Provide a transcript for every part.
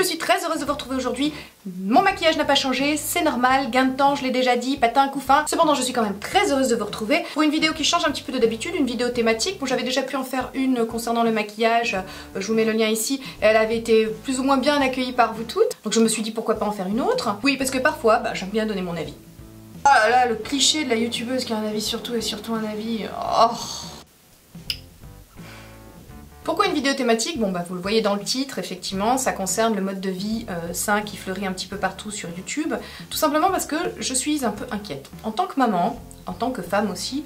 je suis très heureuse de vous retrouver aujourd'hui. Mon maquillage n'a pas changé, c'est normal, gain de temps, je l'ai déjà dit, patin, coup fin. Cependant, je suis quand même très heureuse de vous retrouver pour une vidéo qui change un petit peu de d'habitude, une vidéo thématique. Bon, j'avais déjà pu en faire une concernant le maquillage, je vous mets le lien ici. Elle avait été plus ou moins bien accueillie par vous toutes, donc je me suis dit pourquoi pas en faire une autre. Oui, parce que parfois, j'aime bien donner mon avis. Oh là là, le cliché de la youtubeuse qui a un avis sur tout et surtout un avis... Oh. Pourquoi une vidéo thématique? Bon vous le voyez dans le titre, effectivement, ça concerne le mode de vie sain qui fleurit un petit peu partout sur YouTube. Tout simplement parce que je suis un peu inquiète. En tant que maman, en tant que femme aussi,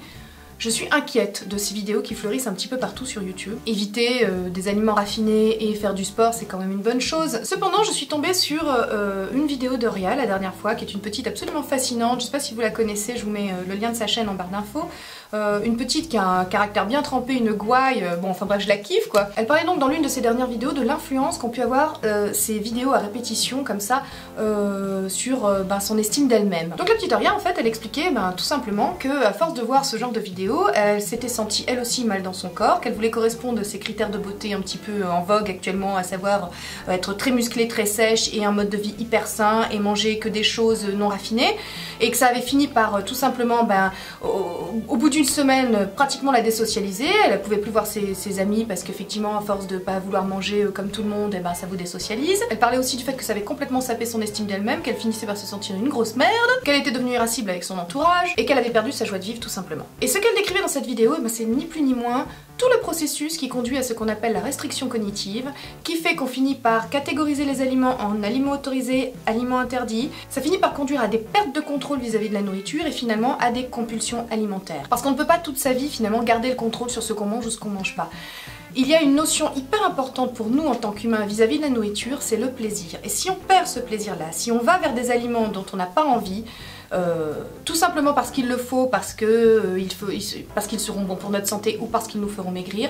je suis inquiète de ces vidéos qui fleurissent un petit peu partout sur YouTube. Éviter des aliments raffinés et faire du sport, c'est quand même une bonne chose. Cependant, je suis tombée sur une vidéo d'Oria la dernière fois, qui est une petite absolument fascinante. Je sais pas si vous la connaissez, je vous mets le lien de sa chaîne en barre d'infos. Une petite qui a un caractère bien trempé, une gouaille, bon enfin bref je la kiffe quoi. Elle parlait donc dans l'une de ses dernières vidéos de l'influence qu'ont pu avoir ces vidéos à répétition comme ça sur son estime d'elle-même. Donc la petite Oria en fait elle expliquait tout simplement que à force de voir ce genre de vidéos, elle s'était sentie elle aussi mal dans son corps, qu'elle voulait correspondre à ces critères de beauté un petit peu en vogue actuellement, à savoir être très musclée, très sèche et un mode de vie hyper sain et manger que des choses non raffinées, et que ça avait fini par tout simplement au bout d'une semaine pratiquement la désocialiser. Elle pouvait plus voir ses amis parce qu'effectivement à force de pas vouloir manger comme tout le monde, ça vous désocialise. Elle parlait aussi du fait que ça avait complètement sapé son estime d'elle-même, qu'elle finissait par se sentir une grosse merde, qu'elle était devenue irascible avec son entourage et qu'elle avait perdu sa joie de vivre tout simplement. Et ce qu'elle décrivait dans cette vidéo, c'est ni plus ni moins tout le processus qui conduit à ce qu'on appelle la restriction cognitive, qui fait qu'on finit par catégoriser les aliments en aliments autorisés, aliments interdits. Ça finit par conduire à des pertes de contrôle vis-à-vis de la nourriture et finalement à des compulsions alimentaires. Parce qu'on ne peut pas toute sa vie finalement garder le contrôle sur ce qu'on mange ou ce qu'on mange pas. Il y a une notion hyper importante pour nous en tant qu'humains vis-à-vis de la nourriture, c'est le plaisir. Et si on perd ce plaisir-là, si on va vers des aliments dont on n'a pas envie, tout simplement parce qu'il le faut, parce qu'ils seront bons pour notre santé ou parce qu'ils nous feront maigrir,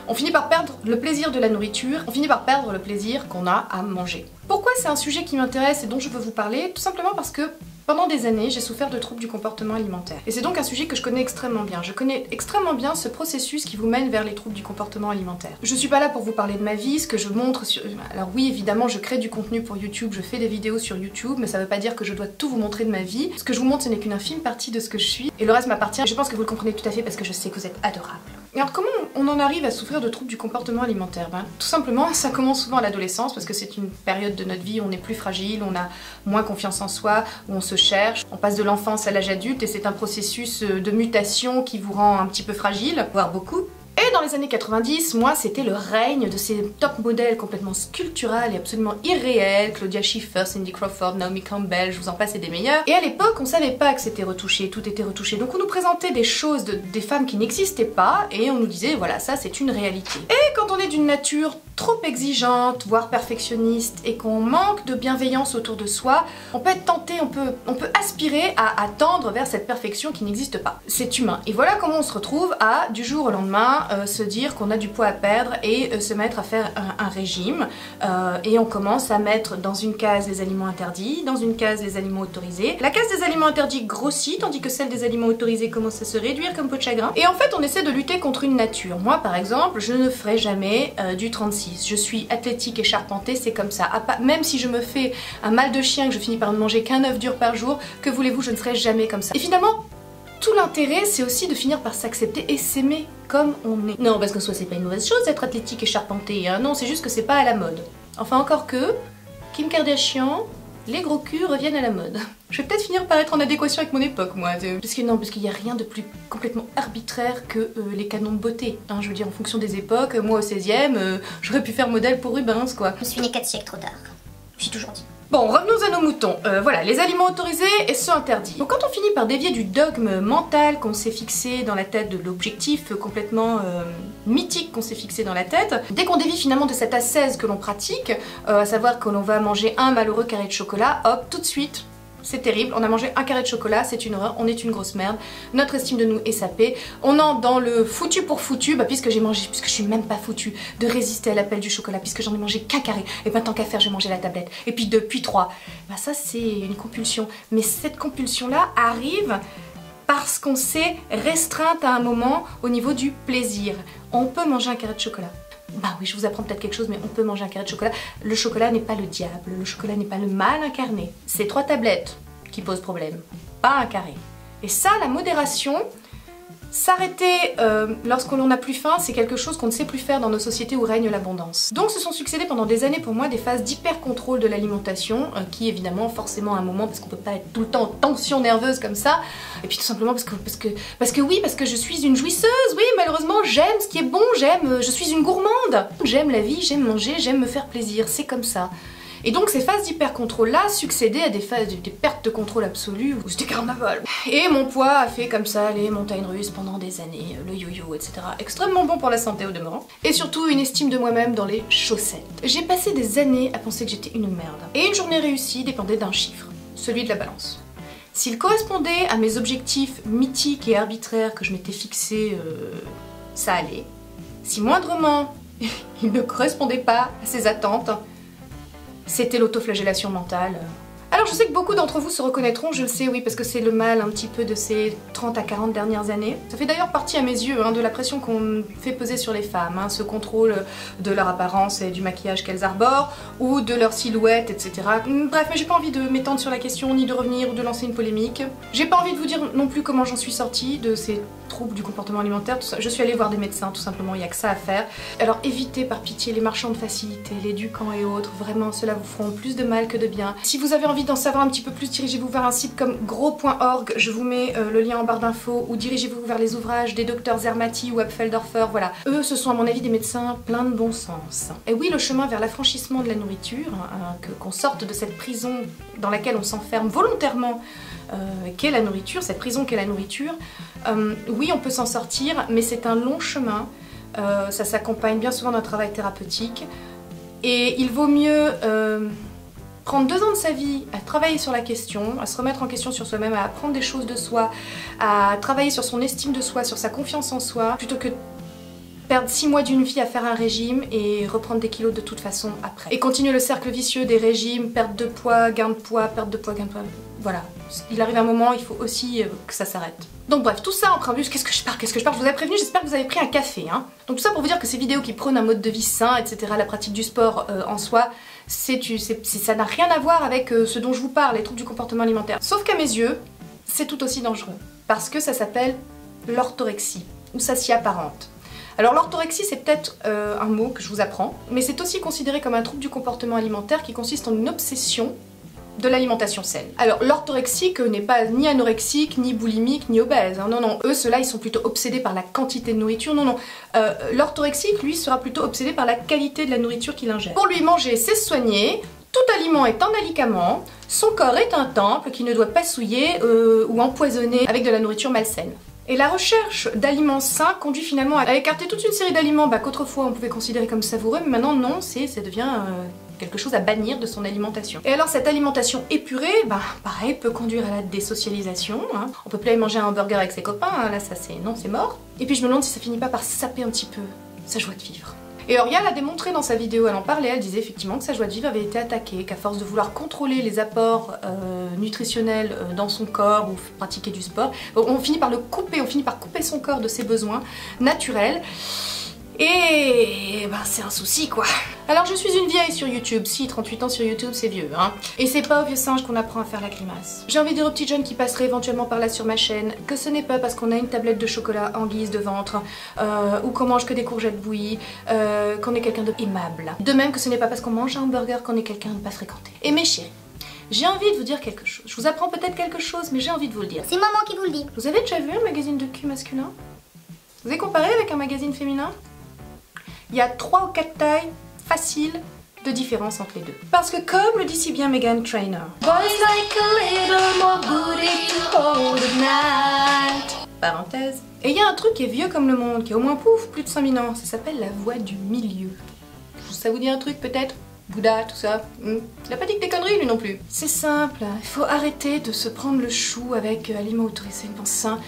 on finit par perdre le plaisir de la nourriture, on finit par perdre le plaisir qu'on a à manger. Pourquoi c'est un sujet qui m'intéresse et dont je veux vous parler? Tout simplement parce que pendant des années, j'ai souffert de troubles du comportement alimentaire. Et c'est donc un sujet que je connais extrêmement bien. Je connais extrêmement bien ce processus qui vous mène vers les troubles du comportement alimentaire. Je suis pas là pour vous parler de ma vie, ce que je montre sur... Alors oui, évidemment, je crée du contenu pour YouTube, je fais des vidéos sur YouTube, mais ça veut pas dire que je dois tout vous montrer de ma vie. Ce que je vous montre, ce n'est qu'une infime partie de ce que je suis, et le reste m'appartient. Je pense que vous le comprenez tout à fait parce que je sais que vous êtes adorables. Et alors comment on en arrive à souffrir de troubles du comportement alimentaire? Tout simplement, ça commence souvent à l'adolescence parce que c'est une période de notre vie où on est plus fragile, on a moins confiance en soi, où on se cherche, on passe de l'enfance à l'âge adulte et c'est un processus de mutation qui vous rend un petit peu fragile, voire beaucoup. Et dans les années 90, moi, c'était le règne de ces top modèles complètement sculpturales et absolument irréels, Claudia Schiffer, Cindy Crawford, Naomi Campbell, je vous en passe et des meilleurs. Et à l'époque, on savait pas que c'était retouché, tout était retouché. Donc on nous présentait des choses des femmes qui n'existaient pas et on nous disait, voilà, ça c'est une réalité. Et quand on est d'une nature trop exigeante, voire perfectionniste, et qu'on manque de bienveillance autour de soi, on peut être tenté, on peut aspirer à tendre vers cette perfection qui n'existe pas. C'est humain. Et voilà comment on se retrouve à, du jour au lendemain, se dire qu'on a du poids à perdre et se mettre à faire un régime. Et on commence à mettre dans une case les aliments interdits, dans une case les aliments autorisés. La case des aliments interdits grossit, tandis que celle des aliments autorisés commence à se réduire comme peau de chagrin. Et en fait, on essaie de lutter contre une nature. Moi, par exemple, je ne ferai jamais du 36. Je suis athlétique et charpentée, c'est comme ça. Même si je me fais un mal de chien et que je finis par ne manger qu'un œuf dur par jour, que voulez-vous, je ne serai jamais comme ça. Et finalement, tout l'intérêt, c'est aussi de finir par s'accepter et s'aimer comme on est. Non, parce que soit c'est pas une mauvaise chose d'être athlétique et charpentée, hein. Non, c'est juste que c'est pas à la mode. Enfin, encore que, Kim Kardashian, les gros culs reviennent à la mode. Je vais peut-être finir par être en adéquation avec mon époque, moi. Parce qu'il n'y a rien de plus complètement arbitraire que les canons de beauté. Hein, je veux dire, en fonction des époques, moi au 16e, j'aurais pu faire modèle pour Rubens, quoi. Je suis née 4 siècles trop tard. J'ai toujours dit. Bon, revenons à nos moutons. Voilà, les aliments autorisés et ceux interdits. Donc quand on finit par dévier du dogme mental qu'on s'est fixé dans la tête, de l'objectif complètement mythique qu'on s'est fixé dans la tête, dès qu'on dévie finalement de cette ascèse que l'on pratique, à savoir que l'on va manger un malheureux carré de chocolat, hop, tout de suite, c'est terrible, on a mangé un carré de chocolat, c'est une horreur, on est une grosse merde, notre estime de nous est sapée, on entre dans le foutu pour foutu, puisque je suis même pas foutue de résister à l'appel du chocolat, puisque j'en ai mangé qu'un carré, et ben tant qu'à faire, j'ai mangé la tablette, et puis deux, puis trois. Ça c'est une compulsion, mais cette compulsion là arrive parce qu'on s'est restreinte à un moment au niveau du plaisir. On peut manger un carré de chocolat. Bah oui, je vous apprends peut-être quelque chose, mais on peut manger un carré de chocolat. Le chocolat n'est pas le diable, le chocolat n'est pas le mal incarné. C'est 3 tablettes qui posent problème, pas un carré. Et ça, la modération, s'arrêter lorsqu'on n'en a plus faim, c'est quelque chose qu'on ne sait plus faire dans nos sociétés où règne l'abondance. Donc se sont succédés pendant des années pour moi des phases d'hyper-contrôle de l'alimentation, qui évidemment forcément à un moment, parce qu'on peut pas être tout le temps en tension nerveuse comme ça, et puis tout simplement parce que je suis une jouisseuse, oui malheureusement j'aime ce qui est bon, je suis une gourmande, j'aime la vie, j'aime manger, j'aime me faire plaisir, c'est comme ça. Et donc ces phases d'hyper-contrôle là succédaient à des phases des pertes de contrôle absolues où c'était carnaval. Et mon poids a fait comme ça les montagnes russes pendant des années, le yo-yo, etc. Extrêmement bon pour la santé au demeurant. Et surtout une estime de moi-même dans les chaussettes. J'ai passé des années à penser que j'étais une merde. Et une journée réussie dépendait d'un chiffre, celui de la balance. S'il correspondait à mes objectifs mythiques et arbitraires que je m'étais fixés, ça allait. Si moindrement il ne correspondait pas à ces attentes, c'était l'autoflagellation mentale. Alors je sais que beaucoup d'entre vous se reconnaîtront, je le sais, oui, parce que c'est le mal un petit peu de ces 30 à 40 dernières années. Ça fait d'ailleurs partie à mes yeux de la pression qu'on fait peser sur les femmes, ce contrôle de leur apparence et du maquillage qu'elles arborent, ou de leur silhouette, etc. Bref, mais j'ai pas envie de m'étendre sur la question, ni de revenir ou de lancer une polémique. J'ai pas envie de vous dire non plus comment j'en suis sortie de ces troubles du comportement alimentaire, tout ça. Je suis allée voir des médecins, tout simplement, il n'y a que ça à faire. Alors évitez par pitié les marchands de facilité, les Ducans et autres, vraiment, cela vous feront plus de mal que de bien. Si vous avez envie d'en savoir un petit peu plus, dirigez-vous vers un site comme gros.org, je vous mets le lien en barre d'infos, ou dirigez-vous vers les ouvrages des docteurs Zermati ou Apfeldorfer, voilà. Eux, ce sont à mon avis des médecins pleins de bon sens. Et oui, le chemin vers l'affranchissement de la nourriture, qu'on sorte de cette prison dans laquelle on s'enferme volontairement, qu'est la nourriture, cette prison qu'est la nourriture, oui, on peut s'en sortir, mais c'est un long chemin, ça s'accompagne bien souvent d'un travail thérapeutique, et il vaut mieux prendre 2 ans de sa vie à travailler sur la question, à se remettre en question sur soi-même, à apprendre des choses de soi, à travailler sur son estime de soi, sur sa confiance en soi, plutôt que perdre 6 mois d'une vie à faire un régime et reprendre des kilos de toute façon après. Et continuer le cercle vicieux des régimes, perte de poids, gain de poids, perte de poids, gain de poids. Voilà. Il arrive un moment, il faut aussi que ça s'arrête. Donc bref, tout ça en préambule, qu'est-ce que je pars, je vous avais prévenu, j'espère que vous avez pris un café. Donc tout ça pour vous dire que ces vidéos qui prônent un mode de vie sain, etc., la pratique du sport en soi, ça n'a rien à voir avec ce dont je vous parle, les troubles du comportement alimentaire. Sauf qu'à mes yeux, c'est tout aussi dangereux. Parce que ça s'appelle l'orthorexie, ou ça s'y apparente. Alors l'orthorexie, c'est peut-être un mot que je vous apprends, mais c'est aussi considéré comme un trouble du comportement alimentaire qui consiste en une obsession de l'alimentation saine. Alors l'orthorexique n'est pas ni anorexique, ni boulimique, ni obèse. Non, non, eux, ceux-là, ils sont plutôt obsédés par la quantité de nourriture. Non, non. L'orthorexique, lui, sera plutôt obsédé par la qualité de la nourriture qu'il ingère. Pour lui, manger, c'est se soigner. Tout aliment est un alicament. Son corps est un temple qui ne doit pas souiller ou empoisonner avec de la nourriture malsaine. Et la recherche d'aliments sains conduit finalement à écarter toute une série d'aliments qu'autrefois on pouvait considérer comme savoureux, mais maintenant non, ça devient quelque chose à bannir de son alimentation. Et alors cette alimentation épurée, pareil, peut conduire à la désocialisation. On peut plus aller manger un hamburger avec ses copains, là ça c'est mort. Et puis je me demande si ça finit pas par saper un petit peu sa joie de vivre. Et Auria l'a démontré dans sa vidéo, elle en parlait, elle disait effectivement que sa joie de vivre avait été attaquée, qu'à force de vouloir contrôler les apports nutritionnels dans son corps ou pratiquer du sport, on finit par le couper, on finit par couper son corps de ses besoins naturels. Et c'est un souci quoi. Alors je suis une vieille sur YouTube, si 38 ans sur YouTube c'est vieux Et c'est pas au vieux singe qu'on apprend à faire la grimace. J'ai envie de dire aux petites jeunes qui passeraient éventuellement par là sur ma chaîne que ce n'est pas parce qu'on a une tablette de chocolat en guise de ventre ou qu'on mange que des courgettes bouillies qu'on est quelqu'un d'aimable. De même que ce n'est pas parce qu'on mange un hamburger qu'on est quelqu'un de pas fréquenté. Et mes chéris, j'ai envie de vous dire quelque chose. Je vous apprends peut-être quelque chose mais j'ai envie de vous le dire. C'est maman qui vous le dit. Vous avez déjà vu un magazine de cul masculin? Vous avez comparé avec un magazine féminin? Il y a 3 ou 4 tailles faciles de différence entre les deux. Parce que comme le dit si bien Meghan Trainor, boys like a little more booty to hold at night. Parenthèse. Et il y a un truc qui est vieux comme le monde, qui est au moins plus de 5000 ans, ça s'appelle la voie du milieu. Ça vous dit un truc peut-être? Bouddha, tout ça. Il a pas dit que des conneries lui non plus. C'est simple, il faut arrêter de se prendre le chou avec aliments autorisés, sains.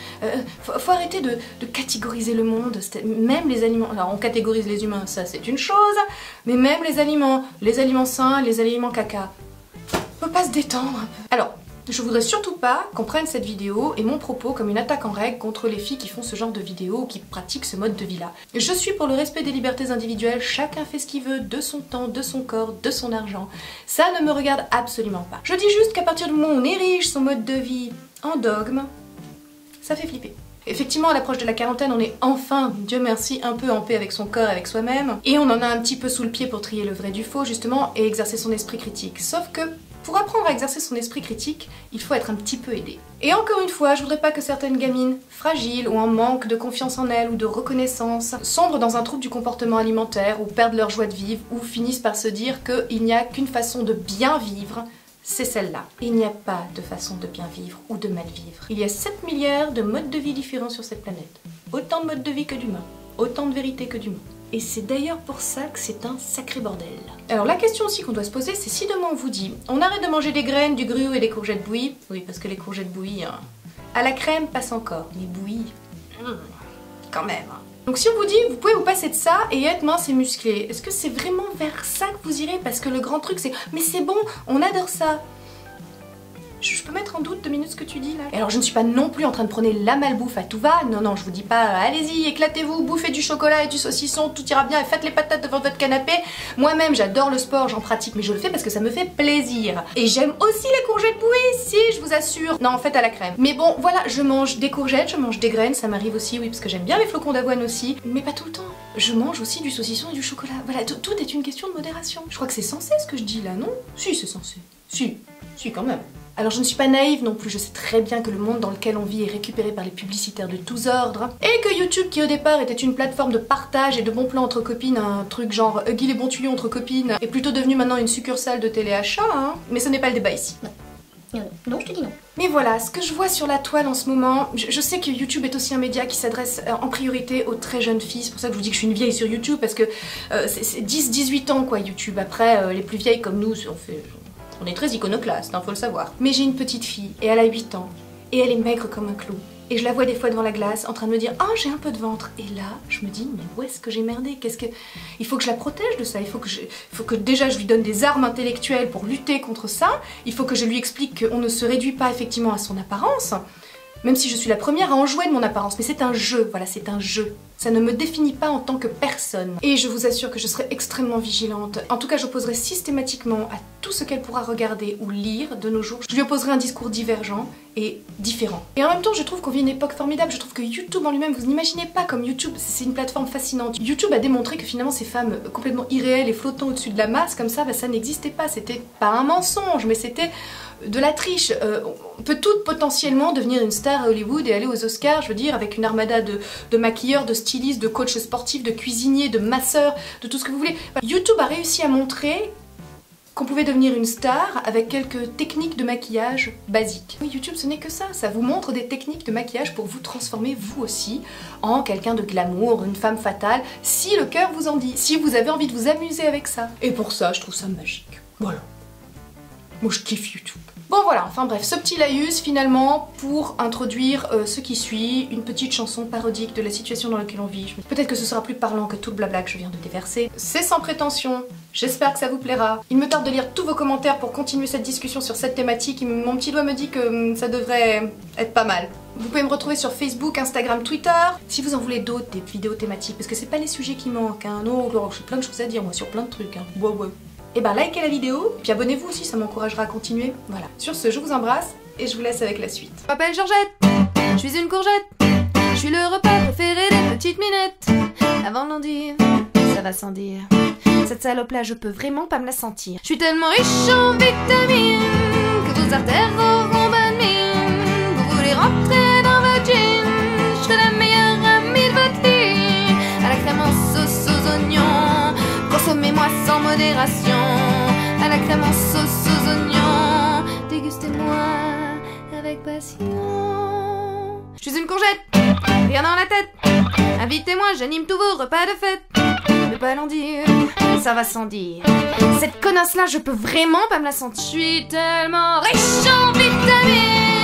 Faut arrêter de catégoriser le monde, même les aliments. Alors on catégorise les humains, ça c'est une chose, mais même les aliments sains, les aliments caca. On peut pas se détendre un peu. Alors, Je voudrais surtout pas qu'on prenne cette vidéo et mon propos comme une attaque en règle contre les filles qui font ce genre de vidéos ou qui pratiquent ce mode de vie là. Je suis pour le respect des libertés individuelles, chacun fait ce qu'il veut de son temps, de son corps, de son argent. Ça ne me regarde absolument pas. Je dis juste qu'à partir du moment où on érige son mode de vie en dogme, ça fait flipper. Effectivement, à l'approche de la quarantaine, on est enfin, Dieu merci, un peu en paix avec son corps, avec soi-même. Et on en a un petit peu sous le pied pour trier le vrai du faux, justement, et exercer son esprit critique. Sauf que, pour apprendre à exercer son esprit critique, il faut être un petit peu aidé. Et encore une fois, je voudrais pas que certaines gamines, fragiles ou en manque de confiance en elles ou de reconnaissance, sombrent dans un trouble du comportement alimentaire ou perdent leur joie de vivre ou finissent par se dire qu'il n'y a qu'une façon de bien vivre, c'est celle-là. Il n'y a pas de façon de bien vivre ou de mal vivre. Il y a 7 milliards de modes de vie différents sur cette planète. Autant de modes de vie que d'humains. Autant de vérités que d'humains. Et c'est d'ailleurs pour ça que c'est un sacré bordel. Alors la question aussi qu'on doit se poser, c'est si demain on vous dit on arrête de manger des graines, du gruau et des courgettes bouillies, oui parce que les courgettes bouillies, hein, à la crème passe encore, mais bouillies, quand même. Donc si on vous dit, vous pouvez vous passer de ça et être mince et musclé, est-ce que c'est vraiment vers ça que vous irez? Parce que le grand truc c'est, mais c'est bon, on adore ça. Je peux mettre en doute 2 minutes ce que tu dis là? Et alors je ne suis pas non plus en train de prôner la malbouffe à tout va, non non, je vous dis pas allez-y, éclatez-vous, bouffez du chocolat et du saucisson, tout ira bien et faites les patates devant votre canapé. Moi-même j'adore le sport, j'en pratique, mais je le fais parce que ça me fait plaisir. Et j'aime aussi les courgettes bouillies, si, je vous assure. Non, en fait à la crème. Mais bon, voilà, je mange des courgettes, je mange des graines, ça m'arrive aussi, oui, parce que j'aime bien les flocons d'avoine aussi, mais pas tout le temps. Je mange aussi du saucisson et du chocolat. Voilà, tout est une question de modération. Je crois que c'est censé ce que je dis là, non? Si, c'est censé. Si quand même. Alors je ne suis pas naïve non plus, je sais très bien que le monde dans lequel on vit est récupéré par les publicitaires de tous ordres, et que YouTube, qui au départ était une plateforme de partage et de bons plans entre copines, un truc genre Huggy les bons tuyaux entre copines, est plutôt devenu maintenant une succursale de téléachat, hein. Mais ce n'est pas le débat ici. Non, je te dis non. Mais voilà, ce que je vois sur la toile en ce moment, je sais que YouTube est aussi un média qui s'adresse en priorité aux très jeunes filles, c'est pour ça que je vous dis que je suis une vieille sur YouTube, parce que c'est 10-18 ans quoi YouTube, après les plus vieilles comme nous, on est très iconoclaste, hein, faut le savoir. Mais j'ai une petite fille, et elle a 8 ans, et elle est maigre comme un clou. Et je la vois des fois devant la glace, en train de me dire « Oh, j'ai un peu de ventre !» Et là, je me dis « Mais où est-ce que j'ai merdé? Il faut que je la protège de ça, il faut que déjà je lui donne des armes intellectuelles pour lutter contre ça, il faut que je lui explique qu'on ne se réduit pas effectivement à son apparence, même si je suis la première à en jouer de mon apparence, mais c'est un jeu, voilà, c'est un jeu. Ça ne me définit pas en tant que personne. Et je vous assure que je serai extrêmement vigilante. En tout cas, j'opposerai systématiquement à tout ce qu'elle pourra regarder ou lire de nos jours. Je lui opposerai un discours divergent et différent. Et en même temps, je trouve qu'on vit une époque formidable. Je trouve que YouTube en lui-même, vous n'imaginez pas comme YouTube, c'est une plateforme fascinante. YouTube a démontré que finalement ces femmes complètement irréelles et flottant au-dessus de la masse, comme ça, bah, ça n'existait pas. C'était pas un mensonge, mais c'était de la triche. On peut toutes potentiellement devenir une star à Hollywood et aller aux Oscars, je veux dire, avec une armada de maquilleurs, de stylistes, de coachs sportifs, de cuisiniers, de masseurs, de tout ce que vous voulez. YouTube a réussi à montrer qu'on pouvait devenir une star avec quelques techniques de maquillage basiques. Oui, YouTube ce n'est que ça vous montre des techniques de maquillage pour vous transformer vous aussi en quelqu'un de glamour, une femme fatale, si le cœur vous en dit, si vous avez envie de vous amuser avec ça. Et pour ça, je trouve ça magique. Voilà. Moi je kiffe YouTube. Bon voilà, enfin bref, ce petit laïus finalement pour introduire ce qui suit, une petite chanson parodique de la situation dans laquelle on vit. Peut-être que ce sera plus parlant que tout le blabla que je viens de déverser. C'est sans prétention, j'espère que ça vous plaira. Il me tarde de lire tous vos commentaires pour continuer cette discussion sur cette thématique. Mon petit doigt me dit que ça devrait être pas mal. Vous pouvez me retrouver sur Facebook, Instagram, Twitter. Si vous en voulez d'autres, des vidéos thématiques, parce que c'est pas les sujets qui manquent, hein. Non, j'ai plein de choses à dire moi sur plein de trucs, hein. Ouais. Et ben likez la vidéo, puis abonnez-vous aussi, ça m'encouragera à continuer. Voilà. Sur ce, je vous embrasse et je vous laisse avec la suite. Je m'appelle Georgette, je suis une courgette, je suis le repas préféré des petites minettes. Avant de l'en dire, ça va sans dire. Cette salope là, je peux vraiment pas me la sentir. Je suis tellement riche en vitamines que vos artères auront bonne mine. Vous voulez rentrer dans votre jean, je serai la meilleure amie de votre lit. À la crème en sauce aux oignons, consommez-moi sans modération. À la crème en sauce aux oignons, dégustez-moi avec passion. Je suis une courgette, rien dans la tête. Invitez-moi, j'anime tous vos repas de fête. Mais pas l'en dire, ça va sans dire. Cette connasse là, je peux vraiment pas me la sentir. Je suis tellement riche en vitamines